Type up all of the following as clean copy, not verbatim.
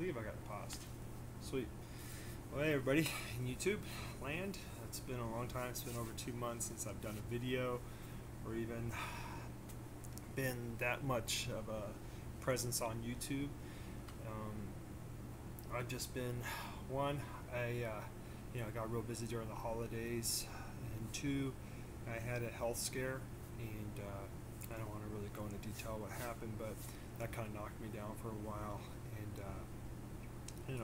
believe I got paused. Sweet. Well, hey everybody in YouTube land. It's been a long time. It's been over 2 months since I've done a video or even been that much of a presence on YouTube. I've just been, one, I got real busy during the holidays, and two, I had a health scare, and I don't want to really go into detail what happened, but that kind of knocked me down for a while. And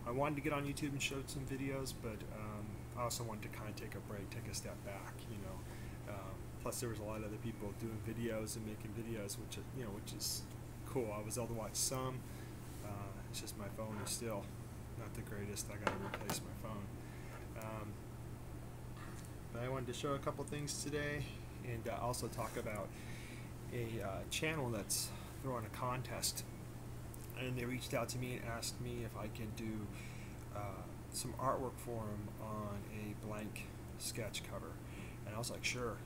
I wanted to get on YouTube and show some videos, but I also wanted to kind of take a break, take a step back. Plus there was a lot of other people doing videos and making videos, which is cool. I was able to watch some. It's just my phone is still not the greatest. I gotta replace my phone. But I wanted to show a couple things today, and also talk about a channel that's throwing a contest. And they reached out to me and asked me if I can do some artwork for them on a blank sketch cover. And I was like, sure.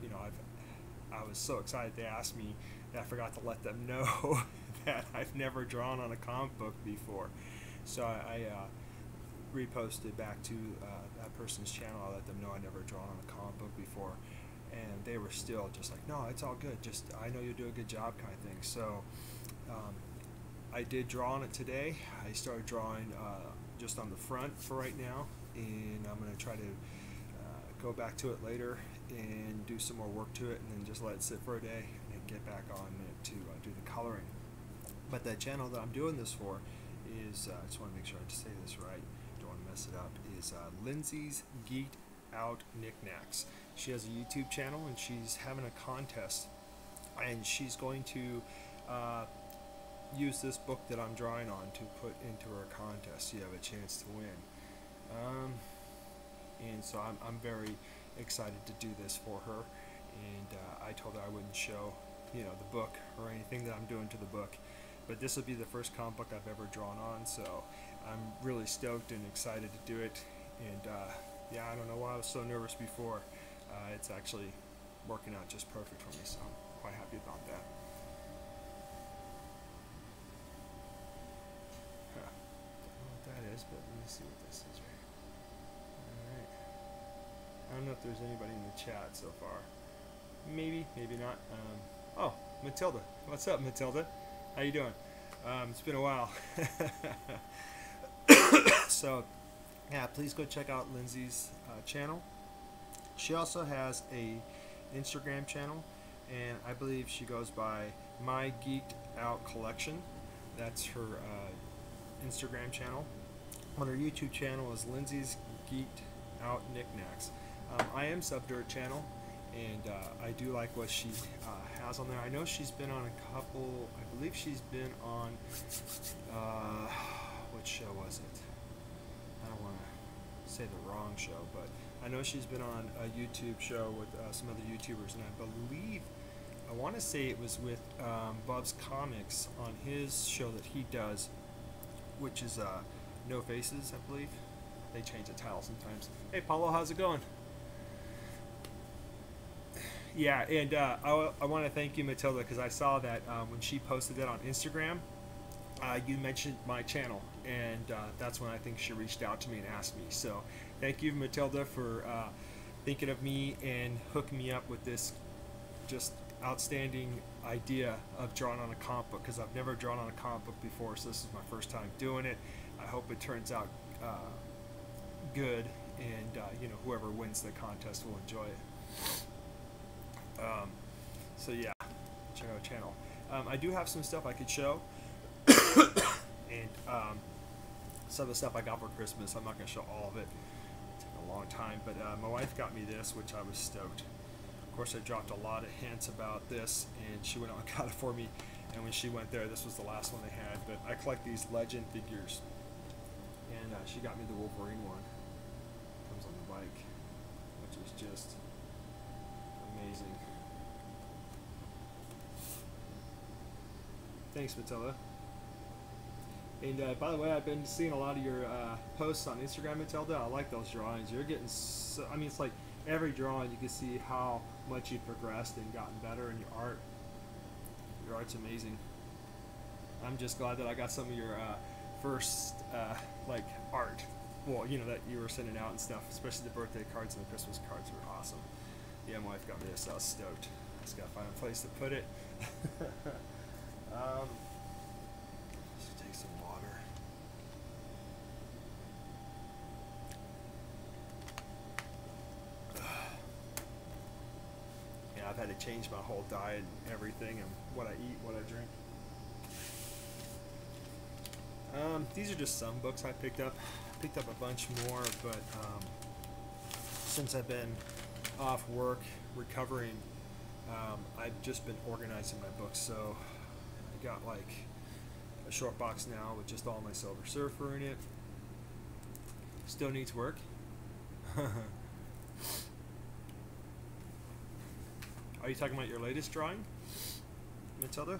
I was so excited they asked me that I forgot to let them know that I've never drawn on a comic book before. So I reposted back to that person's channel. I let them know I never drawn on a comic book before, and they were still just like, no, it's all good. Just I know you'll do a good job, kind of thing. So I did draw on it today. I started drawing just on the front for right now, and I'm going to try to go back to it later and do some more work to it, and then just let it sit for a day and then get back on it to do the coloring. But the channel that I'm doing this for is, I just want to make sure I say this right, don't want to mess it up, is Lindsay's Geeked Out Knickknacks. She has a YouTube channel, and she's having a contest, and she's going to use this book that I'm drawing on to put into her contest. You have a chance to win. And so I'm very excited to do this for her, and I told her I wouldn't show the book or anything that I'm doing to the book, but this will be the first comic book I've ever drawn on, so I'm really stoked and excited to do it. And yeah, I don't know why I was so nervous before. It's actually working out just perfect for me, so I'm quite happy about that. Don't know what that is, but let me see what this is right. Alright. I don't know if there's anybody in the chat so far. Maybe, maybe not. Oh, Matilda. What's up, Matilda? How you doing? It's been a while. So, yeah, please go check out Lindsay's channel. She also has a Instagram channel, and I believe she goes by My Geeked Out Collection. That's her Instagram channel. On her YouTube channel is Lindsay's Geeked Out Knickknacks. I am subbed to her channel, and I do like what she has on there. I know she's been on a couple, I believe she's been on, what show was it? I don't want to say the wrong show, but I know she's been on a YouTube show with some other YouTubers, and I want to say it was with Bub's Comics on his show that he does, which is No Faces, I believe. They change the title sometimes. Hey Paulo, how's it going? Yeah, and I want to thank you, Matilda, because I saw that when she posted that on Instagram, you mentioned my channel, and that's when I think she reached out to me and asked me. So thank you, Matilda, for thinking of me and hooking me up with this just outstanding idea of drawing on a comic book, because I've never drawn on a comic book before, so this is my first time doing it. I hope it turns out good, and whoever wins the contest will enjoy it. So yeah, check out the channel. I do have some stuff I could show, and some of the stuff I got for Christmas. I'm not going to show all of it. It took a long time, but my wife got me this, which I was stoked. Of course, I dropped a lot of hints about this, and she went out and got it for me, and when she went there, this was the last one they had. But I collect these Legend figures, and she got me the Wolverine one. Comes on the bike, which is just amazing. Thanks, Matilda. And by the way, I've been seeing a lot of your posts on Instagram, Matilda. I like those drawings. You're getting so, I mean, it's like every drawing you can see how much you've progressed and gotten better in your art. Your art's amazing. I'm just glad that I got some of your first like art. Well, you know, that you were sending out and stuff, especially the birthday cards and the Christmas cards were awesome. Yeah, my wife got me this, so I was stoked. Just gotta find a place to put it. Just take some water. Yeah, I've had to change my whole diet and everything, and what I eat, what I drink. These are just some books I picked up. I picked up a bunch more, but since I've been off work, recovering, I've just been organizing my books. So I got like a short box now with just all my Silver Surfer in it. Still needs work. Are you talking about your latest drawing, Matilda?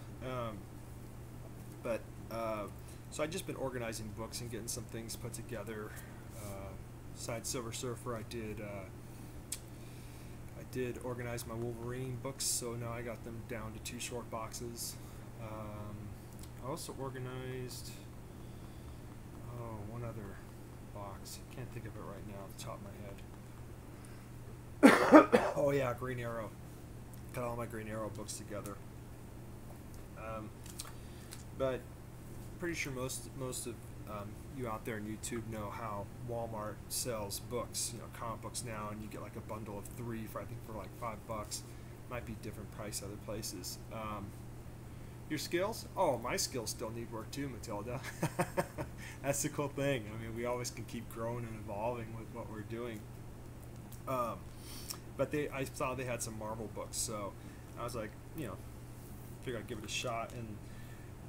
So I've just been organizing books and getting some things put together. Besides Silver Surfer, I did organize my Wolverine books, so now I got them down to 2 short boxes. I also organized one other box. I can't think of it right now off the top of my head. Oh yeah, Green Arrow. Got all my Green Arrow books together. But pretty sure most of you out there on YouTube know how Walmart sells books, you know, comic books now, and you get like a bundle of 3 for I think for like $5. Might be different price other places. Your skills? Oh, my skills still need work too, Matilda. That's the cool thing. I mean, we always can keep growing and evolving with what we're doing. But I saw they had some Marvel books, so I was like, you know, figured I'd give it a shot. And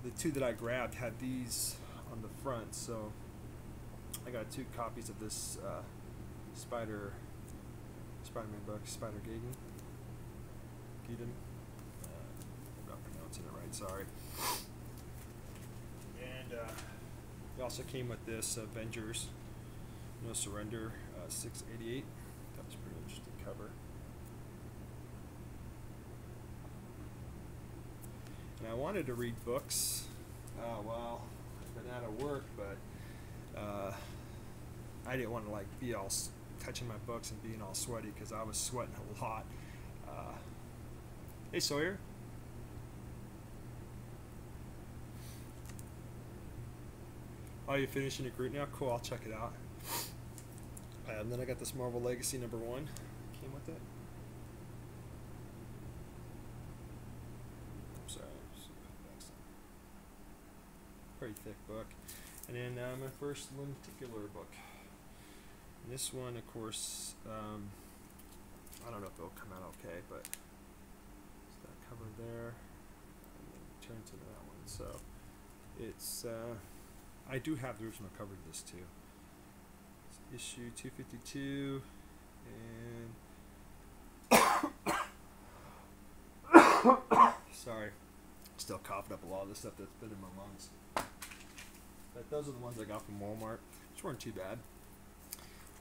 the 2 that I grabbed had these on the front, so I got 2 copies of this Spider-Man book, Spider-Geddon. I'm not pronouncing it right, sorry. And it also came with this Avengers No Surrender 688. That was a pretty interesting cover. And I wanted to read books. Well, I've been out of work, but I didn't want to like be all touching my books and being all sweaty because I was sweating a lot. Hey Sawyer. Oh, you finishing your Groot now? Cool, I'll check it out. And then I got this Marvel Legacy #1. Came with it. I'm sorry. Pretty thick book. And then my first lenticular book. And this one, of course, I don't know if it'll come out okay, but it's that cover there. And then turn to that one. So it's, I do have the original cover to this too. It's issue 252, and sorry, still coughing up a lot of the stuff that's been in my lungs. But those are the ones I got from Walmart, which weren't too bad.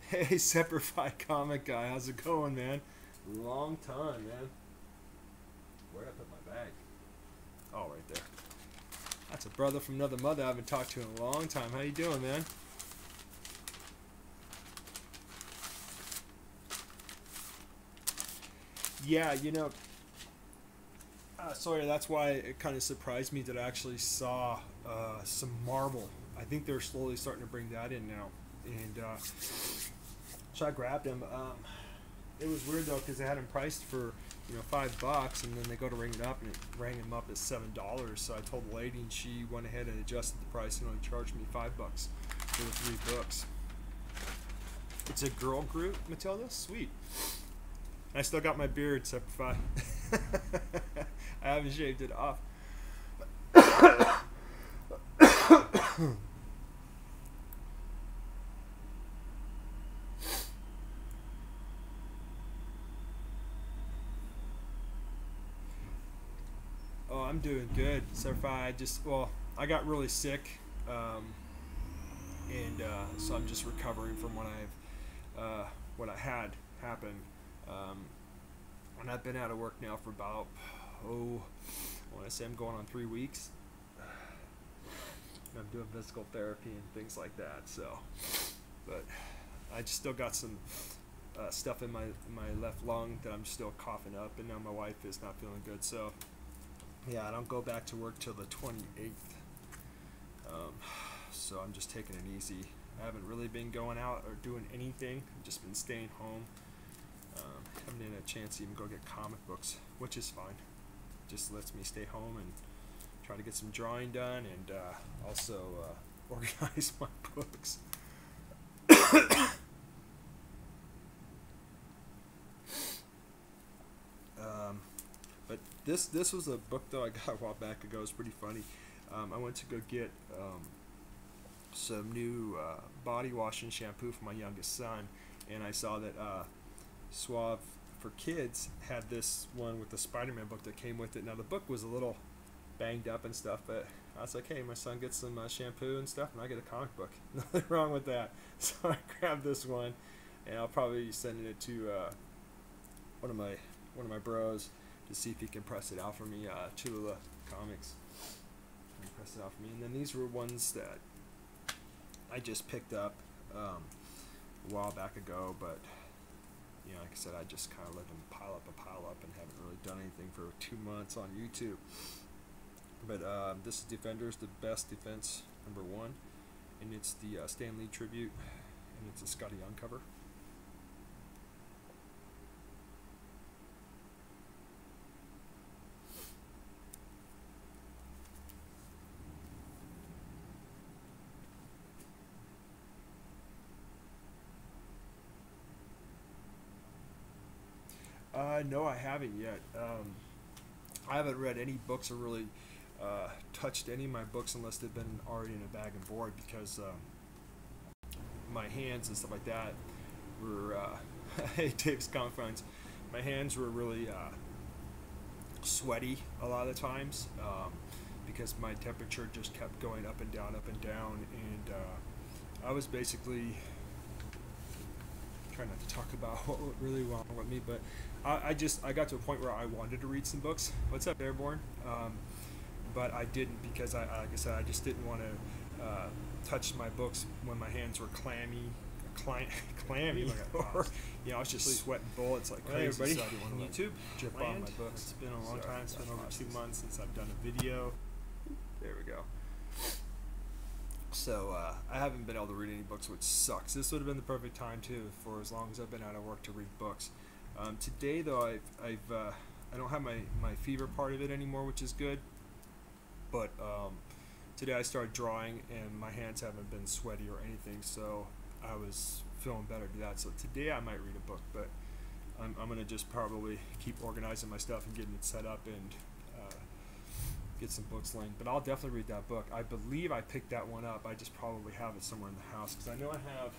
Hey, Separify Comic Guy, how's it going, man? Long time, man. Where'd I put my bag? Oh, right there. That's a brother from another mother I haven't talked to in a long time. How you doing, man? Yeah, you know, sorry, that's why it kind of surprised me that I actually saw some Marvel. I think they're slowly starting to bring that in now. And so I grabbed them. It was weird, though, because they had them priced for, you know, $5, and then they go to ring it up, and it rang them up as $7. So I told the lady, and she went ahead and adjusted the price and only charged me $5 for the 3 books. It's a girl Groot, Matilda? Sweet. I still got my beard, Separify. I haven't shaved it off. Oh, I'm doing good, Separify. I got really sick, and so I'm just recovering from what I had happen. And I've been out of work now for about, I want to say I'm going on 3 weeks. I'm doing physical therapy and things like that. So, but I just still got some stuff in my left lung that I'm still coughing up, and now my wife is not feeling good. So, yeah, I don't go back to work till the 28th. So I'm just taking it easy. I haven't really been going out or doing anything. I've just been staying home. Haven't had a chance to even go get comic books, which is fine. Just lets me stay home and try to get some drawing done, and also organize my books. But this was a book though I got a while back ago. It's pretty funny. I went to go get some new body wash and shampoo for my youngest son, and I saw that Suave for Kids had this one with the Spider-Man book that came with it. Now the book was a little banged up and stuff, but I was like, hey, my son gets some shampoo and stuff, and I get a comic book. Nothing wrong with that. So I grabbed this one, and I'll probably be sending it to one of my bros to see if he can press it out for me. Chula Comics. Press it out for me. And then these were ones that I just picked up a while back ago, but you know, like I said, I just kind of let them pile up and haven't really done anything for 2 months on YouTube. But this is Defenders, the Best Defense #1, and it's the Stan Lee tribute, and it's a Scotty Young cover. No, I haven't yet. I haven't read any books or really touched any of my books unless they've been already in a bag and board, because my hands and stuff like that were, hey, Dave's Confines, my hands were really sweaty a lot of the times because my temperature just kept going up and down, and I was basically trying not to talk about what went really wrong with me, but I got to a point where I wanted to read some books. What's up, Airborne? But I didn't, because like I said, I just didn't want to touch my books when my hands were clammy, or you know, I was just sweating bullets like crazy. Everybody, so I didn't want to YouTube drip on my books. It's been a long time. It's been over 2 months months since I've done a video. There we go. So I haven't been able to read any books, which sucks. This would have been the perfect time too, for as long as I've been out of work, to read books. Today though, I don't have my fever part of it anymore, which is good. But today I started drawing, and my hands haven't been sweaty or anything, so I was feeling better to do that. So today I might read a book, but I'm gonna just probably keep organizing my stuff and getting it set up and get some books linked. But I'll definitely read that book. I believe I picked that one up. I just probably have it somewhere in the house, because I know I have.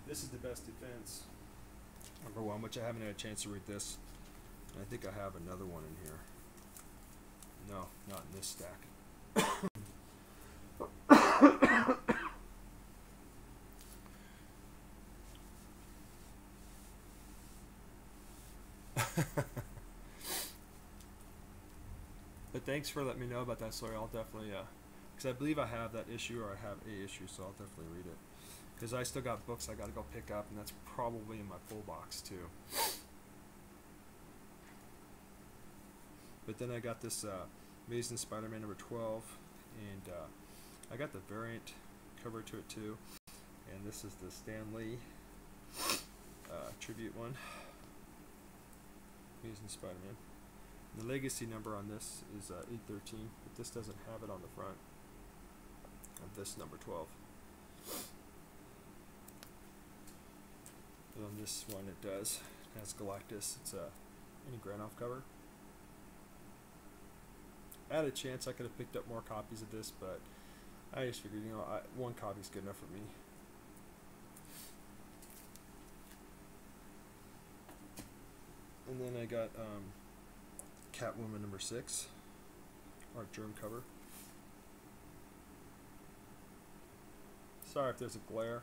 This is the Best Defense #1, which I haven't had a chance to read this. And I think I have another one in here. No, not in this stack. But thanks for letting me know about that story. I'll definitely, because I believe I have that issue, or I have a issue, so I'll definitely read it. Because I still got books I got to go pick up, and that's probably in my full box too. But then I got this Amazing Spider-Man #12, and I got the variant cover to it too. And this is the Stan Lee tribute one. Amazing Spider-Man. The legacy number on this is 813, but this doesn't have it on the front of this #12. But on this one it does. It has Galactus. It's a Annie Granoff cover. I had a chance I could have picked up more copies of this, but I just figured, you know, one copy's good enough for me. And then I got Catwoman #6, art germ cover. Sorry if there's a glare.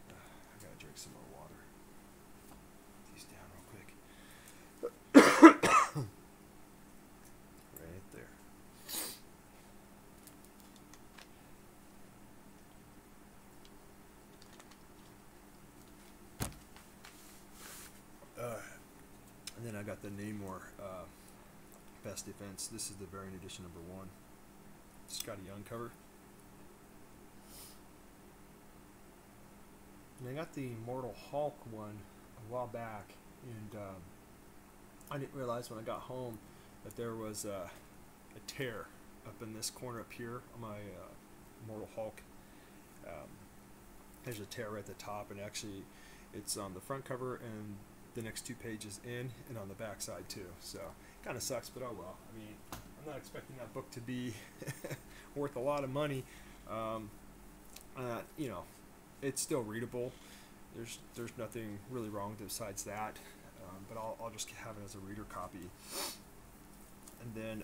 I gotta drink some more water. These down real quick. Right there. And then I got the Namor Best Defense. This is the variant edition #1. Scotty Young cover. And I got the Immortal Hulk one a while back, and I didn't realize when I got home that there was a tear up in this corner up here on my Immortal Hulk. There's a tear right at the top, and actually it's on the front cover and the next 2 pages in, and on the back side too. So kind of sucks, but oh well. I mean, I'm not expecting that book to be worth a lot of money. You know, it's still readable. There's nothing really wrong with it besides that. But I'll just have it as a reader copy. And then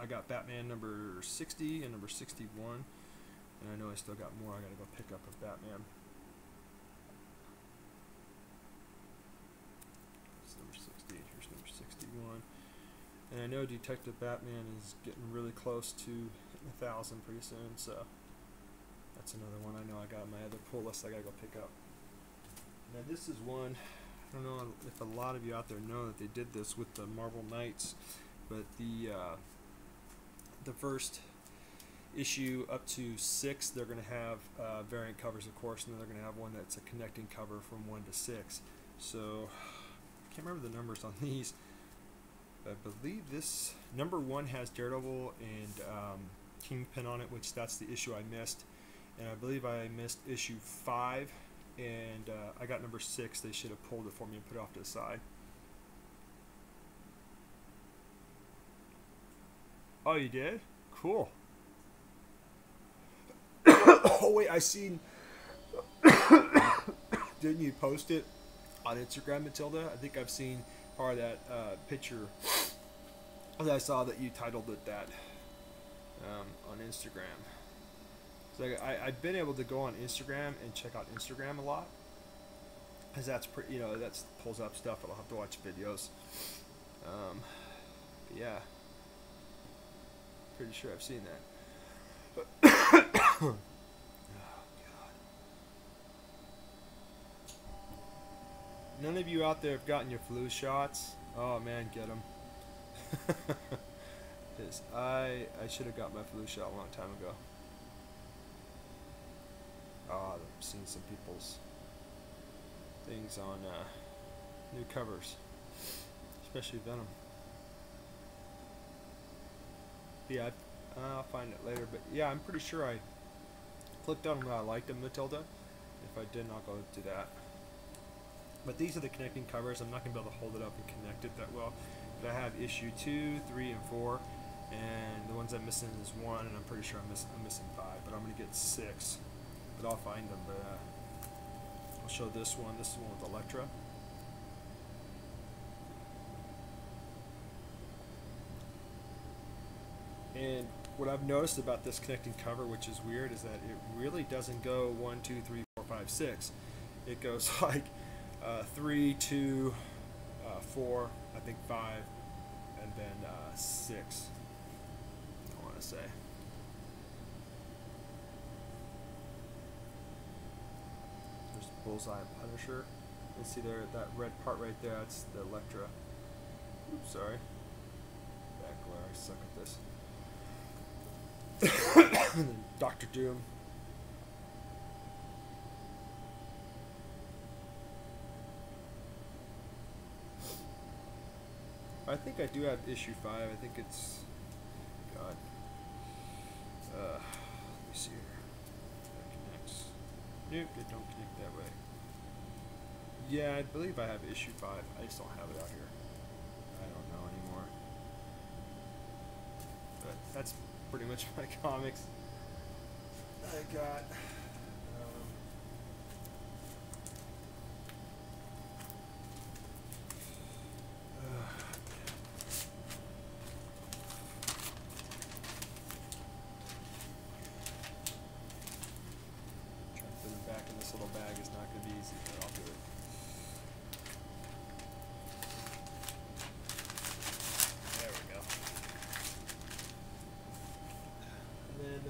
I got Batman number 60 and number 61. And I know I still got more. I gotta go pick up of Batman. It's number 60. Here's number 61. And I know Detective Batman is getting really close to hitting 1,000 pretty soon. So that's another one I know I got on my other pull list I gotta go pick up. Now this is one, I don't know if a lot of you out there know that they did this with the Marvel Knights, but the first issue up to 6, they're going to have variant covers, of course, and then they're going to have one that's a connecting cover from 1 to 6. So I can't remember the numbers on these. I believe this number 1 has Daredevil and Kingpin on it, which that's the issue I missed. And I believe I missed issue 5, and I got number 6. They should have pulled it for me and put it off to the side. Oh, you did? Cool. Oh wait, I seen. Didn't you post it on Instagram, Matilda? I think I've seen part of that picture that I saw that you titled it that on Instagram. So I've been able to go on Instagram and check out Instagram a lot, because that's pretty, you know, that's pulls up stuff. I don't have to watch videos. But yeah, pretty sure I've seen that. Oh, God. None of you out there have gotten your flu shots. Oh man, get them. I should have got my flu shot a long time ago. Oh, I've seen some people's things on new covers, especially Venom. Yeah, I'll find it later, but yeah, I'm pretty sure I clicked on when I liked them, Matilda. If I didn't, I'll go do that. But these are the connecting covers. I'm not going to be able to hold it up and connect it that well. But I have issue 2, 3, and 4, and the ones I'm missing is 1, and I'm pretty sure I'm missing 5, but I'm going to get 6. But I'll find them. But I'll show this one. This is the one with Elektra. And what I've noticed about this connecting cover, which is weird, is that it really doesn't go 1, 2, 3, 4, 5, 6. It goes like 3, 2, 4, I think 5, and then 6. I want to say. There's Bullseye and Punisher. You see there, that red part right there, that's the Elektra. Oops, sorry. Back glare, I suck at this. And then Dr. Doom. I think I do have issue 5. I think it's, God. Let me see here. That connects. Nope, it don't connect that way. Yeah, I believe I have issue 5. I just don't have it out here. I don't know anymore. But that's pretty much my comics I got. Trying to put them back in this little bag is not going to be easy, but I'll do it. There we go. And then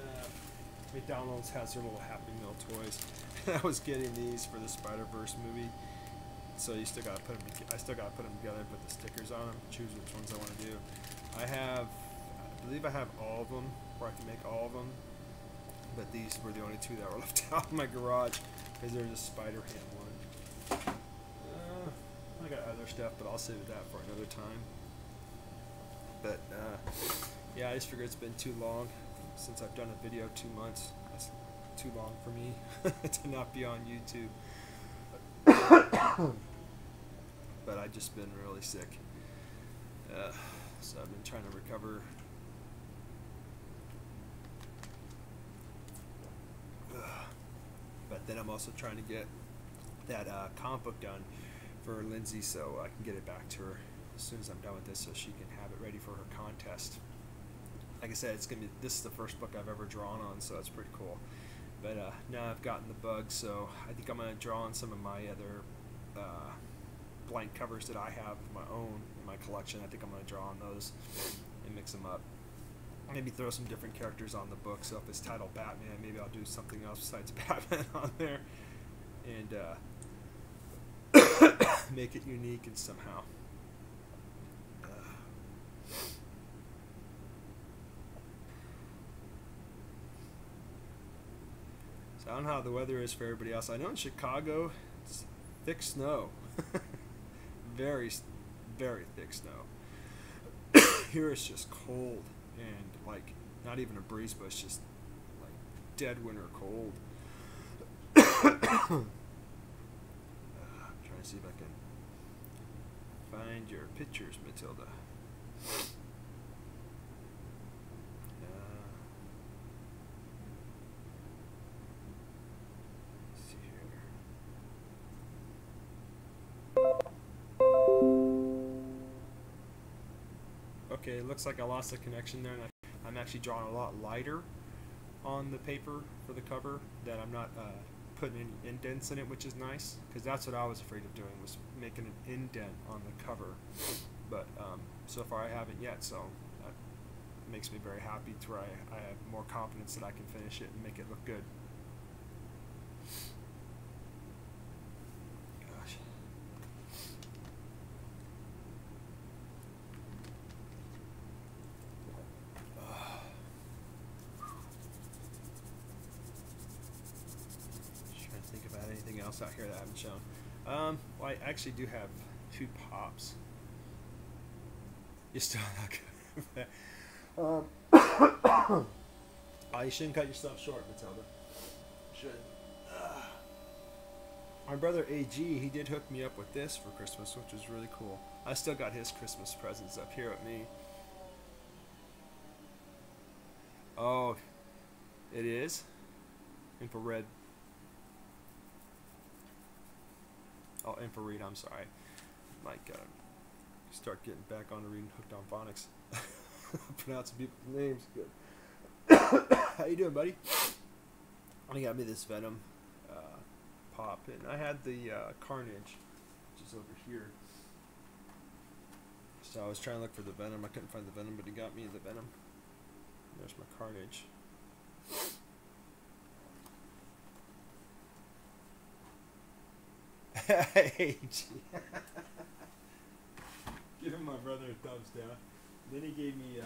McDonald's has their little Happy Meal toys. I was getting these for the Spider-Verse movie. so you still gotta put them. I still gotta put them together, put the stickers on them, choose which ones I want to do. I believe I have all of them, or I can make all of them. But these were the only two that were left out in my garage because there's a Spider-Ham one. I got other stuff, but I'll save that for another time. But yeah, I just figured it's been too long since I've done a video. 2 months. That's too long for me to not be on YouTube. But I've just been really sick. So I've been trying to recover. But then I'm also trying to get that comic book done for Lindsay so I can get it back to her as soon as I'm done with this so she can have it ready for her contest. Like I said, this is the first book I've ever drawn on, so it's pretty cool. But now I've gotten the bug, so I think I'm going to draw on some of my other blank covers that I have of my own in my collection. I think I'm going to draw on those and mix them up. Maybe throw some different characters on the book, so if it's titled Batman, maybe I'll do something else besides Batman on there. And make it unique and somehow. So I don't know how the weather is for everybody else. I know in Chicago, it's thick snow. Very, very thick snow. Here it's just cold and like not even a breeze, but it's just like dead winter cold. I'm trying to see if I can find your pictures, Matilda. Let's see here. Okay, it looks like I lost the connection there, and I'm actually drawing a lot lighter on the paper for the cover, that I'm not putting any indents in it, which is nice, because that's what I was afraid of doing, was making an indent on the cover. But so far I haven't yet, so that makes me very happy to where I have more confidence that I can finish it and make it look good. Gosh. Think about anything else out here that I haven't shown. Well, I actually do have 2 pops. You're still not good. You shouldn't cut yourself short, Matilda. Should. My brother AG, he did hook me up with this for Christmas, which was really cool. I still got his Christmas presents up here with me. Oh, it is? Infrared. Oh, infrared, I'm sorry. Like, start getting back on to reading Hooked on Phonics. Pronouncing people's names good. How you doing, buddy? He got me this Venom pop, and I had the Carnage, which is over here. So I was trying to look for the Venom. I couldn't find the Venom, but he got me the Venom. There's my Carnage. Hey, giving my brother a thumbs down. Then he gave me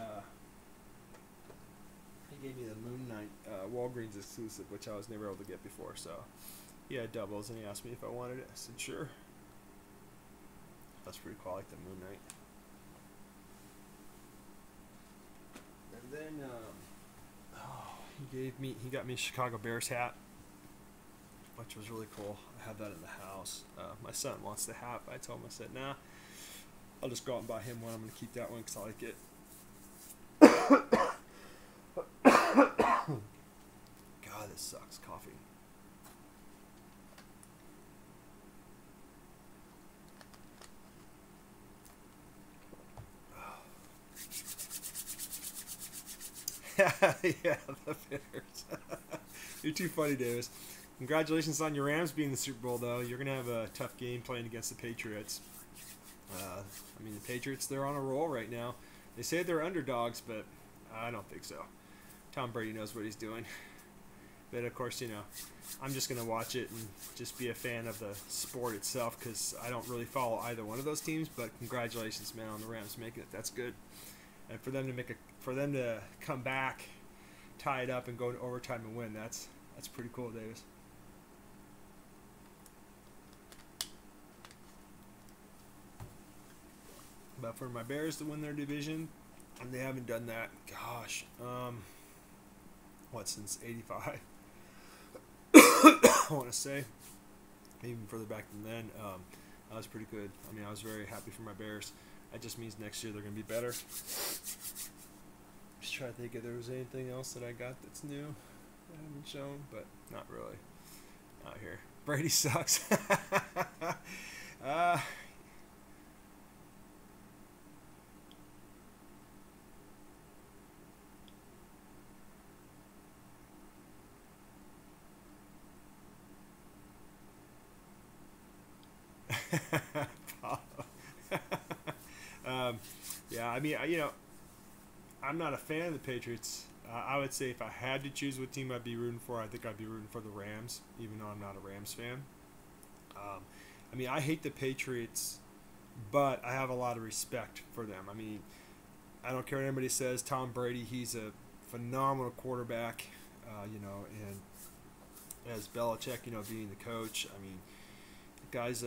the Moon Knight Walgreens exclusive, which I was never able to get before. So he had doubles, and he asked me if I wanted it. I said sure. That's pretty cool. I like the Moon Knight. And then he got me a Chicago Bears hat, which was really cool. I have that in the house. My son wants the hat. I told him, I said, nah, I'll just go out and buy him one. I'm going to keep that one because I like it. God, this sucks. Coffee. Yeah, the Bears. You're too funny, Davis. Congratulations on your Rams being in the Super Bowl, though. You're going to have a tough game playing against the Patriots. I mean, the Patriots, they're on a roll right now. They say they're underdogs, but I don't think so. Tom Brady knows what he's doing. But of course, I'm just gonna watch it and just be a fan of the sport itself because I don't really follow either one of those teams. But congratulations, man, on the Rams making it. That's good, and for them to come back, tie it up, and go into overtime and win. That's pretty cool, Davis. But for my Bears to win their division, and they haven't done that, gosh, since '85? I want to say, even further back than then, that was pretty good. I mean, I was very happy for my Bears. That just means next year they're going to be better. Just trying to think if there was anything else that I got that's new that I haven't shown, but not really. Out here. Brady sucks. Yeah, I mean, I'm not a fan of the Patriots. I would say if I had to choose what team I'd be rooting for, I think I'd be rooting for the Rams, even though I'm not a Rams fan. I mean, I hate the Patriots, but I have a lot of respect for them. I mean, I don't care what anybody says. Tom Brady, he's a phenomenal quarterback, and as Belichick, being the coach, I mean, the guy's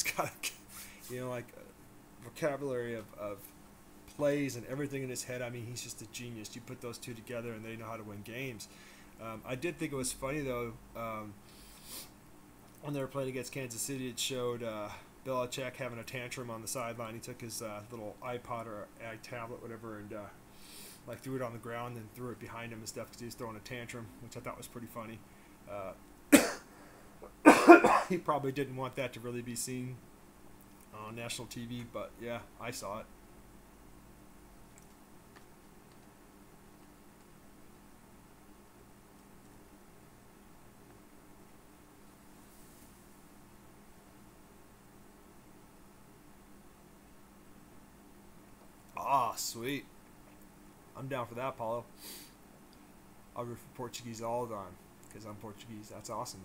got like a vocabulary of plays and everything in his head. I mean, he's just a genius. You put those two together and they know how to win games. I did think it was funny, though, when they were playing against Kansas City, it showed Belichick having a tantrum on the sideline. He took his little iPod or tablet, whatever, and threw it on the ground and threw it behind him and stuff because he was throwing a tantrum, which I thought was pretty funny. He probably didn't want that to really be seen on national TV, but yeah, I saw it. Ah, sweet. I'm down for that, Paulo. I'll root for Portuguese all the time because I'm Portuguese. That's awesome.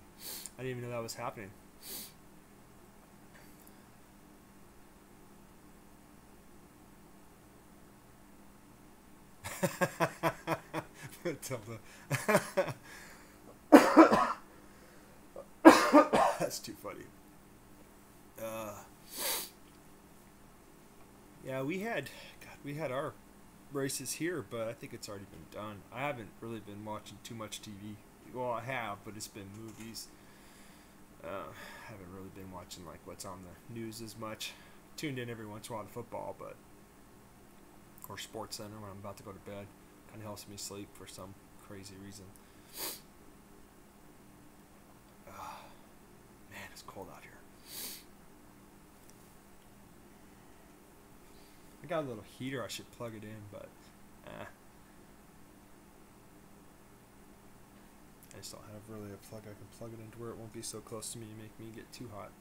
I didn't even know that was happening. That's too funny. Yeah, we had our races here, but I think it's already been done. I haven't really been watching too much TV. Well, I have, but it's been movies. Haven't really been watching what's on the news as much. Tuned in every once in a while to football, or Sports Center when I'm about to go to bed. Kind of helps me sleep for some crazy reason. Man, it's cold out here. I got a little heater. I should plug it in, but I just don't have really a plug I can plug it into where it won't be so close to me and make me get too hot.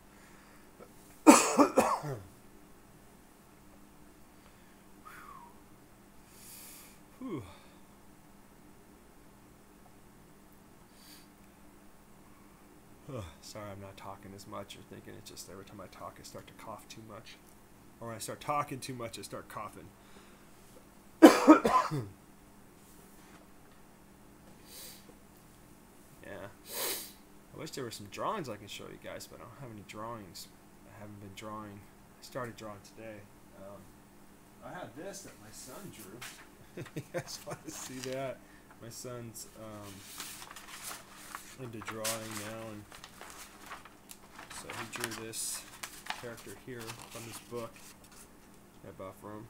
Whew. Sorry, I'm not talking as much or thinking. It's just every time I talk, I start to cough too much. Or when I start talking too much, I start coughing. Yeah. I wish there were some drawings I can show you guys, but I don't have any drawings. I haven't been drawing. I started drawing today. I have this that my son drew. You guys want to see that? My son's into drawing now, and so he drew this character here from this book I bought for him.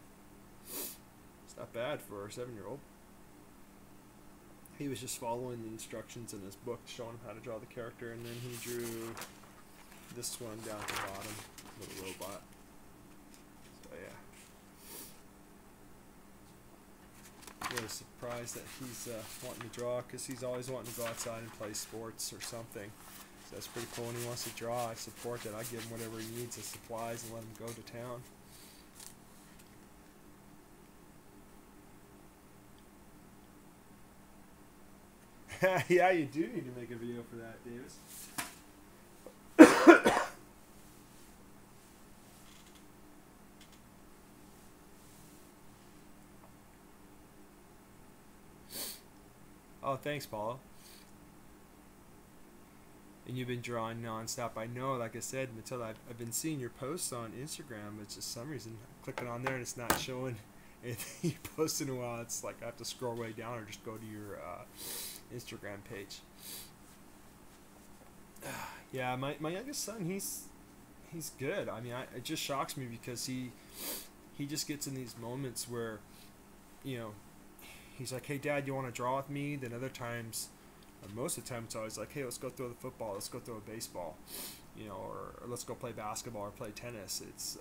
It's not bad for a 7-year-old. He was just following the instructions in his book, showing him how to draw the character, and then he drew this one down at the bottom, little robot. So yeah. Really surprised that he's wanting to draw, because he's always wanting to go outside and play sports or something. So that's pretty cool. When he wants to draw, I support that. I give him whatever he needs as supplies and let him go to town. Yeah, you do need to make a video for that, Davis. Oh, thanks, Paula. And you've been drawing nonstop. I know, like I said, Matilda, I've been seeing your posts on Instagram, but just some reason clicking on there and it's not showing anything you post in a while. It's like I have to scroll way down or just go to your Instagram page. Yeah, my youngest son, he's good. I mean, it just shocks me because he just gets in these moments where, you know, he's like, hey, Dad, you want to draw with me? Then other times, or most of the time, it's always like, hey, let's go throw the football, let's go throw a baseball, you know, or let's go play basketball or play tennis. It's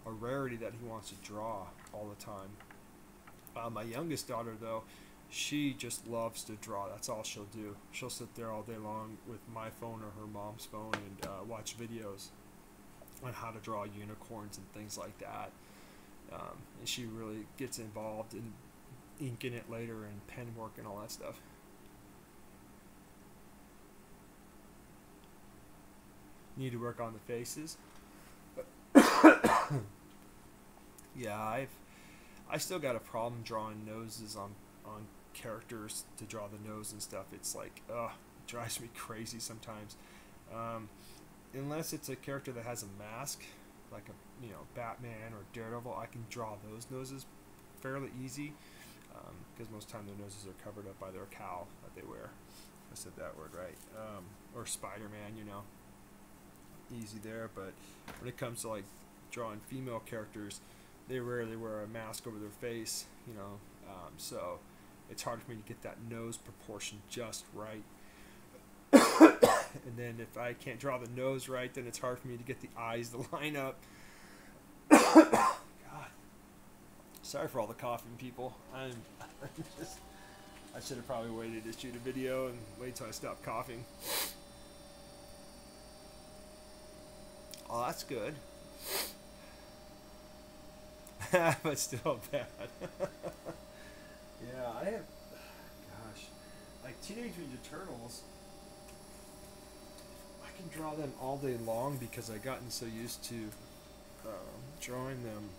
a rarity that he wants to draw all the time. My youngest daughter, though, she just loves to draw. That's all she'll do. She'll sit there all day long with my phone or her mom's phone and watch videos on how to draw unicorns and things like that. And she really gets involved in inking it later and pen work and all that stuff. Need to work on the faces. Yeah, I still got a problem drawing noses on characters to draw the nose and stuff. It's like, it drives me crazy sometimes. Unless it's a character that has a mask, like a Batman or Daredevil, I can draw those noses fairly easy. Because most of the time their noses are covered up by their cowl that they wear. I said that word right. Or Spider-Man, easy there. But when it comes to like drawing female characters, they rarely wear a mask over their face, so it's hard for me to get that nose proportion just right. And then if I can't draw the nose right, then it's hard for me to get the eyes to line up. God. Sorry for all the coughing, people. I should have probably waited to shoot a video and wait till I stopped coughing. Oh, that's good. But still bad. Yeah, I have, gosh, like Teenage Mutant Ninja Turtles, I can draw them all day long because I've gotten so used to drawing them,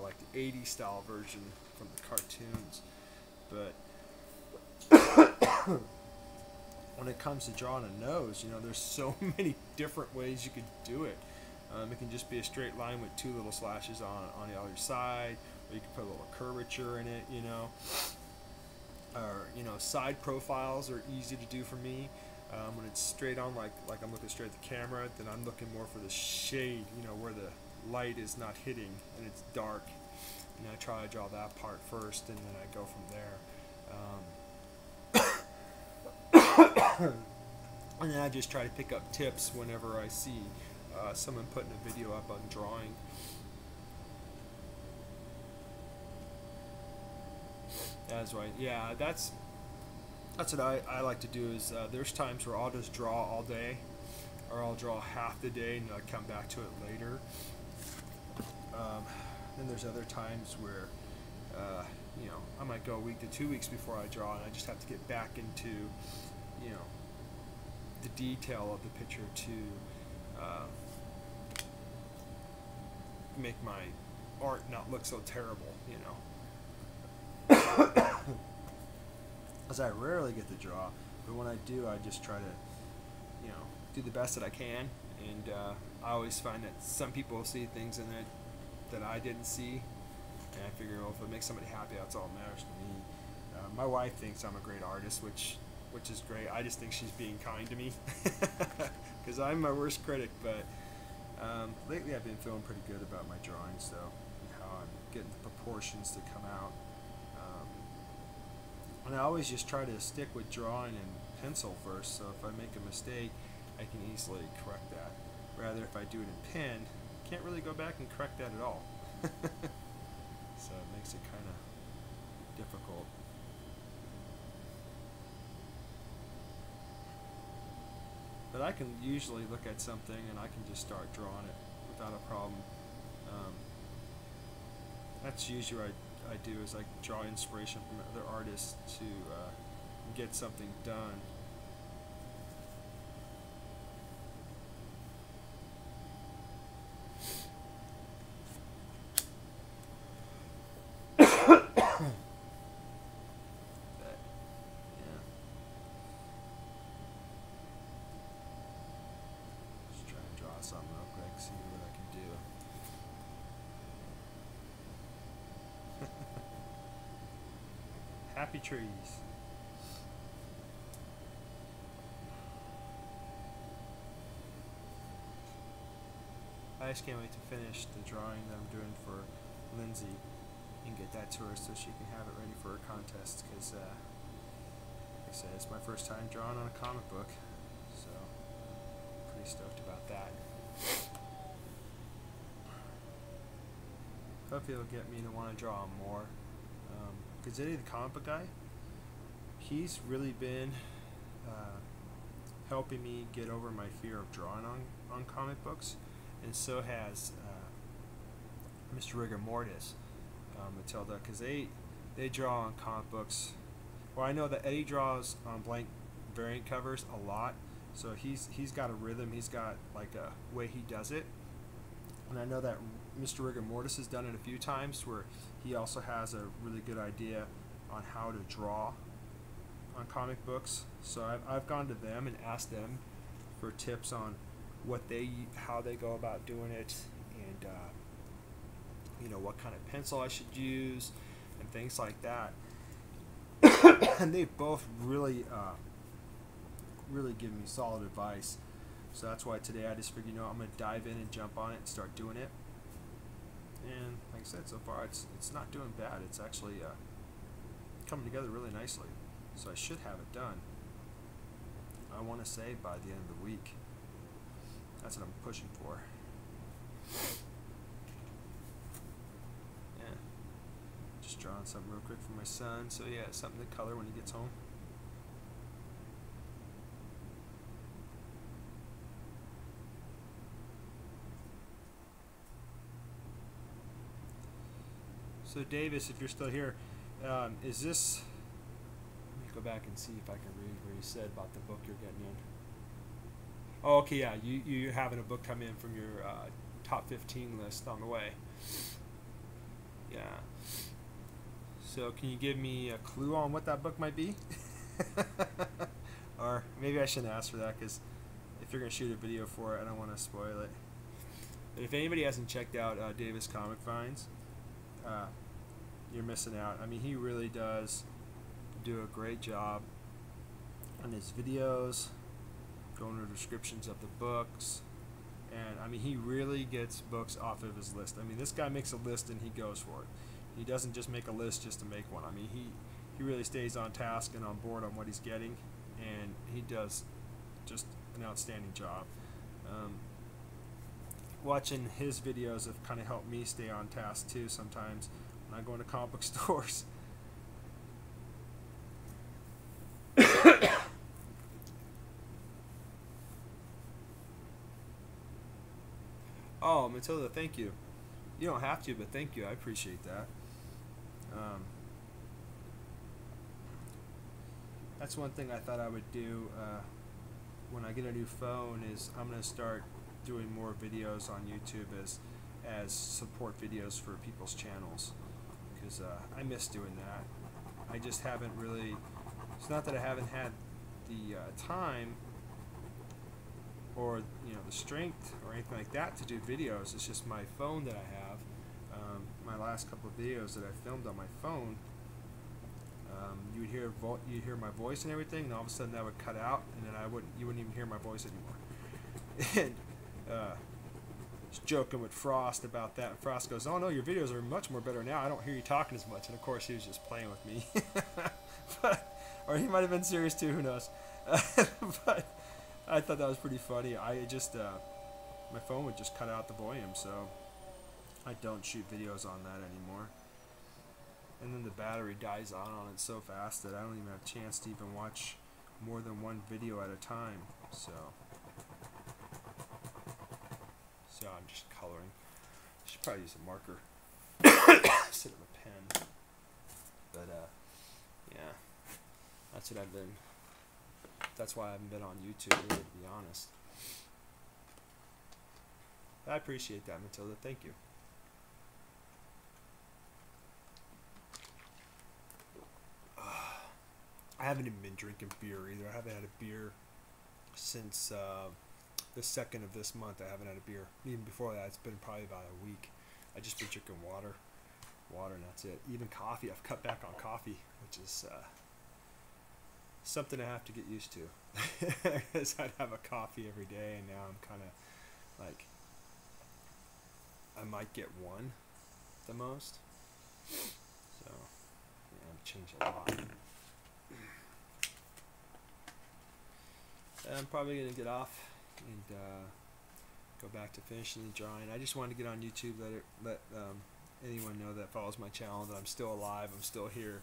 like the 80s style version from the cartoons. But when it comes to drawing a nose, there's so many different ways you could do it. It can just be a straight line with two little slashes on the other side, or you can put a little curvature in it, Or, side profiles are easy to do for me. When it's straight on, like I'm looking straight at the camera, then I'm looking more for the shade, where the light is not hitting and it's dark. And I try to draw that part first, and then I go from there. And then I just try to pick up tips whenever I see someone putting a video up on drawing. That's right. Yeah, that's what I like to do. Is there's times where I'll just draw all day, or I'll draw half the day and I'll come back to it later. Then there's other times where I might go a week to 2 weeks before I draw, and I just have to get back into the detail of the picture to make my art not look so terrible, As I rarely get to draw, but when I do, I just try to, do the best that I can, and I always find that some people see things in it that I didn't see, and I figure, well, if it makes somebody happy, that's all that matters to me. My wife thinks I'm a great artist, which is great. I just think she's being kind to me, because I'm my worst critic, but lately I've been feeling pretty good about my drawings, though, and how I'm getting the proportions to come out. And I always just try to stick with drawing and pencil first, so if I make a mistake, I can easily correct that. Rather, if I do it in pen, I can't really go back and correct that at all. So it makes it kind of difficult. But I can usually look at something and I can just start drawing it without a problem. That's usually what I do, is I draw inspiration from other artists to get something done. Something real quick, see what I can do. Happy trees. I just can't wait to finish the drawing that I'm doing for Lindsay and get that to her so she can have it ready for her contest, because like I said, it's my first time drawing on a comic book, so I'm pretty stoked about that. Hopefully it'll get me to want to draw more. Because Eddie the comic book guy, he's really been helping me get over my fear of drawing on comic books, and so has Mr. Rigor Mortis, Matilda, because they draw on comic books. Well, I know that Eddie draws on blank variant covers a lot, so he's got a rhythm, he's got like a way he does it. And I know that Mr. Rigor Mortis has done it a few times, where he also has a really good idea on how to draw on comic books. So I've gone to them and asked them for tips on how they go about doing it, and you know, what kind of pencil I should use and things like that. And they've both really given me solid advice. So that's why today I just figured, you know, I'm going to dive in and jump on it and start doing it. And like I said, so far it's not doing bad. It's actually coming together really nicely. So I should have it done, I want to say, by the end of the week. That's what I'm pushing for. Yeah. Just drawing something real quick for my son. So yeah, something to color when he gets home. So Davis, if you're still here, is this? Let me go back and see if I can read where you said about the book you're getting in. Oh, okay, yeah, you're having a book come in from your top 15 list on the way. Yeah. So can you give me a clue on what that book might be? Or maybe I shouldn't ask for that, because if you're gonna shoot a video for it, I don't want to spoil it. But if anybody hasn't checked out Davis Comic Finds, you're missing out. I mean, he really does do a great job on his videos, going over descriptions of the books, and I mean, he really gets books off of his list. I mean, this guy makes a list and he goes for it. He doesn't just make a list just to make one. I mean, he really stays on task and on board on what he's getting, and he does just an outstanding job. Watching his videos have kind of helped me stay on task too sometimes when I go into comic book stores. Oh, Matilda, thank you. You don't have to, but thank you. I appreciate that. That's one thing I thought I would do when I get a new phone, is I'm going to start doing more videos on YouTube as support videos for people's channels, because I miss doing that. I just haven't really, it's not that I haven't had the time or the strength or anything like that to do videos. It's just my phone that I have. My last couple of videos that I filmed on my phone, you would hear my voice and everything, and all of a sudden that would cut out, and then you wouldn't even hear my voice anymore. And was joking with Frost about that, and Frost goes, "Oh no, your videos are much more better now. I don't hear you talking as much." And of course he was just playing with me. Or he might have been serious too, who knows. But I thought that was pretty funny. I just my phone would just cut out the volume, so I don't shoot videos on that anymore. And then the battery dies out on it so fast that I don't even have a chance to even watch more than one video at a time. So I'm just coloring. I should probably use a marker instead of a pen. But yeah, That's what I've been. That's why I haven't been on YouTube, really, to be honest. I appreciate that, Matilda. Thank you. I haven't even been drinking beer either. I haven't had a beer since the 2nd of this month. I haven't had a beer. Even before that, it's been probably about a week. I just been drinking water, and that's it. Even coffee, I've cut back on coffee, which is something I have to get used to. Because I'd have a coffee every day, and now I'm kind of like, I might get one, the most. So, yeah, I've changed a lot. I'm probably going to get off and go back to finishing the drawing. I just wanted to get on YouTube, let anyone know that follows my channel that I'm still alive, I'm still here.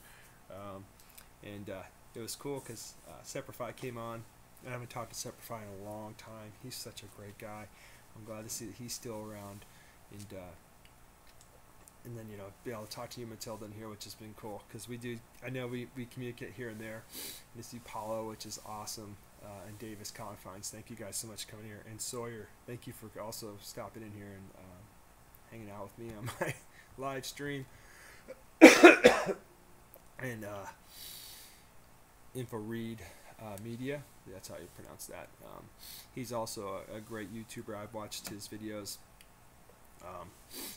And it was cool because Seprify came on. I haven't talked to Seprify in a long time. He's such a great guy. I'm glad to see that he's still around. And then, you know, be able to talk to you, Matilda, in here, which has been cool. Because I know we communicate here and there. And to see Paulo, which is awesome. And Davis Confines, thank you guys so much for coming here. And Sawyer, thank you for also stopping in here and hanging out with me on my live stream. And InfoRead Media, that's how you pronounce that. He's also a great YouTuber. I've watched his videos.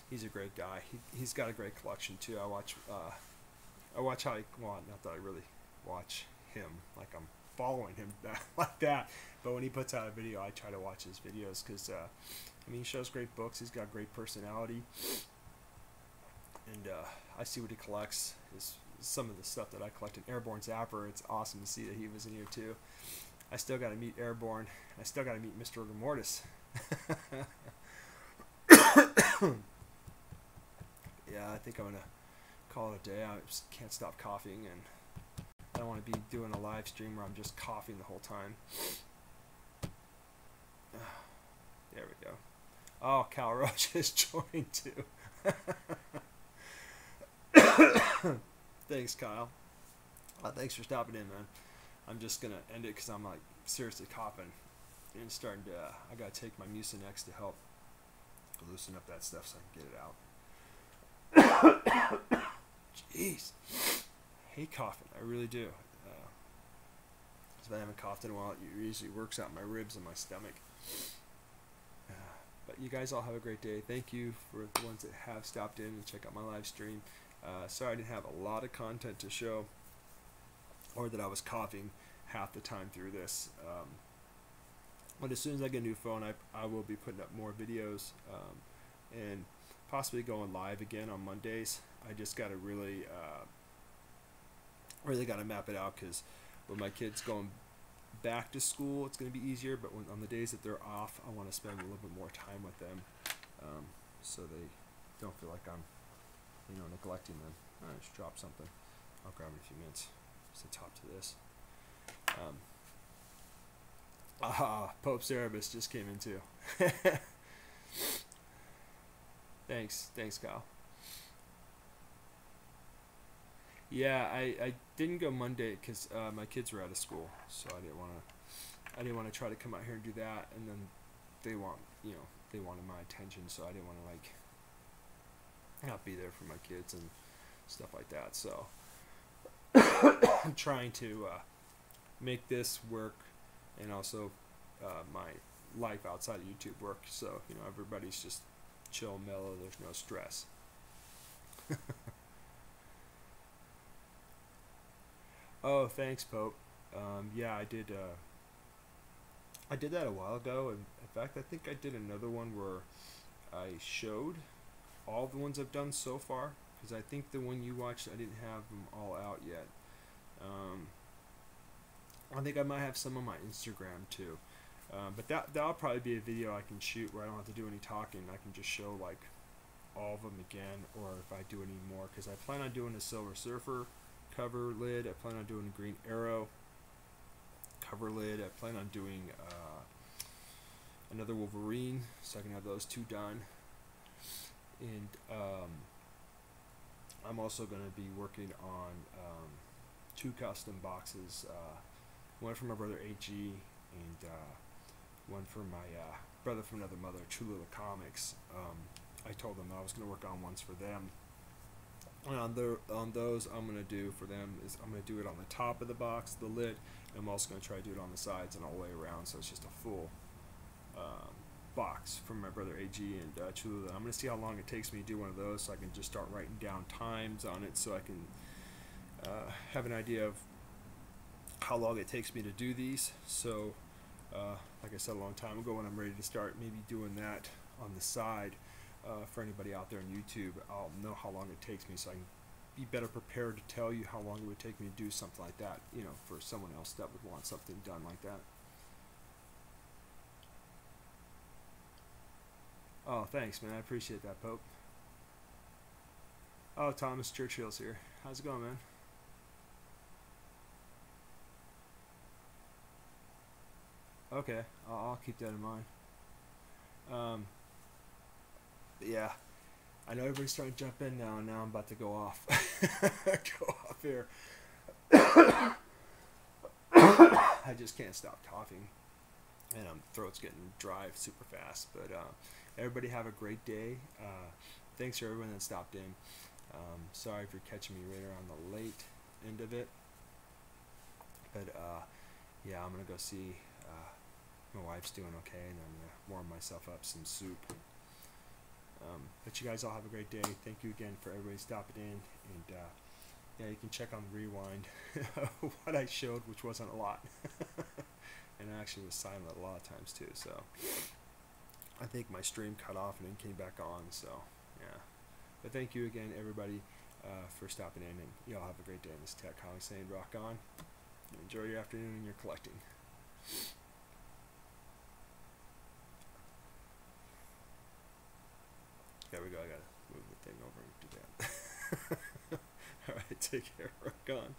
He's a great guy. He's got a great collection too. I watch how he, well, not that I really watch him, like I'm following him like that, but when he puts out a video, I try to watch his videos because I mean, he shows great books. He's got great personality, and I see what he collects. Is some of the stuff that I collect in Airborne Zapper. It's awesome to see that he was in here too. I still got to meet Airborne. I still got to meet Mr. Rigor Mortis. Yeah, I think I'm gonna call it a day. I just can't stop coughing, and I don't want to be doing a live stream where I'm just coughing the whole time. There we go. Oh, Cal Roach has joined too. Thanks, Kyle. Thanks for stopping in, man. I'm just gonna end it because I'm like seriously coughing and starting to. I gotta take my Mucinex to help loosen up that stuff so I can get it out. Jeez, I hate coughing. I really do. Because I haven't coughed in a while, it usually works out my ribs and my stomach. But you guys all have a great day. Thank you for the ones that have stopped in and check out my live stream. Sorry I didn't have a lot of content to show, or that I was coughing half the time through this. But as soon as I get a new phone, I will be putting up more videos and possibly going live again on Mondays. I just got to really got to map it out, because with my kids going back to school, it's going to be easier, but on the days that they're off, I want to spend a little bit more time with them, so they don't feel like I'm, neglecting them. I just dropped something. I'll grab it in a few minutes. It's the top to this. Pope Cerebus just came in too. Thanks, Kyle. Yeah, I didn't go Monday because my kids were out of school, so I didn't want to try to come out here and do that, and then they wanted my attention, so I didn't want to not be there for my kids and stuff like that. So I'm trying to make this work, and also my life outside of YouTube work, so everybody's just chill, mellow, there's no stress. Oh, thanks, Pope. Yeah, I did that a while ago, and in fact I think I did another one where I showed all the ones I've done so far, because I think the one you watched, I didn't have them all out yet. I think I might have some on my Instagram too, but that'll probably be a video I can shoot where I don't have to do any talking. I can just show all of them again, or if I do any more, because I plan on doing a Silver Surfer cover lid. I plan on doing a Green Arrow cover lid. I plan on doing another Wolverine, so I can have those two done. And I'm also going to be working on two custom boxes, one for my brother AG and one for my brother from another mother, Chulula Comics. I told them I was going to work on ones for them. And on those, I'm going to do for them is I'm going to do it on the top of the box, the lid, and I'm also going to try to do it on the sides and all the way around, so it's just a full box from my brother AG and Chulula. I'm going to see how long it takes me to do one of those, so I can just start writing down times on it, so I can have an idea of how long it takes me to do these. So like I said a long time ago, when I'm ready to start maybe doing that on the side, for anybody out there on YouTube, I'll know how long it takes me, so I can be better prepared to tell you how long it would take me to do something like that, you know, for someone else that would want something done like that. Oh, thanks, man. I appreciate that, Pope. Oh, Thomas Churchill's here. How's it going, man? Okay, I'll keep that in mind. Um, yeah, I know everybody's starting to jump in now, and now I'm about to go off. Go off here. I just can't stop coughing, and throat's getting dry super fast. But everybody have a great day. Thanks for everyone that stopped in. Sorry for catching me right around the late end of it. But yeah, I'm gonna go see my wife's doing okay, and I'm gonna warm myself up some soup. But you guys all have a great day. Thank you again for everybody stopping in, and yeah, you can check on the rewind what I showed, which wasn't a lot, and I actually was silent a lot of times too. So I think my stream cut off and then came back on. So yeah, but thank you again, everybody, for stopping in, and you all have a great day. This is Tech Comics saying, rock on. Enjoy your afternoon and your collecting. There we go. I gotta move the thing over and do that. All right, take care. Rock on.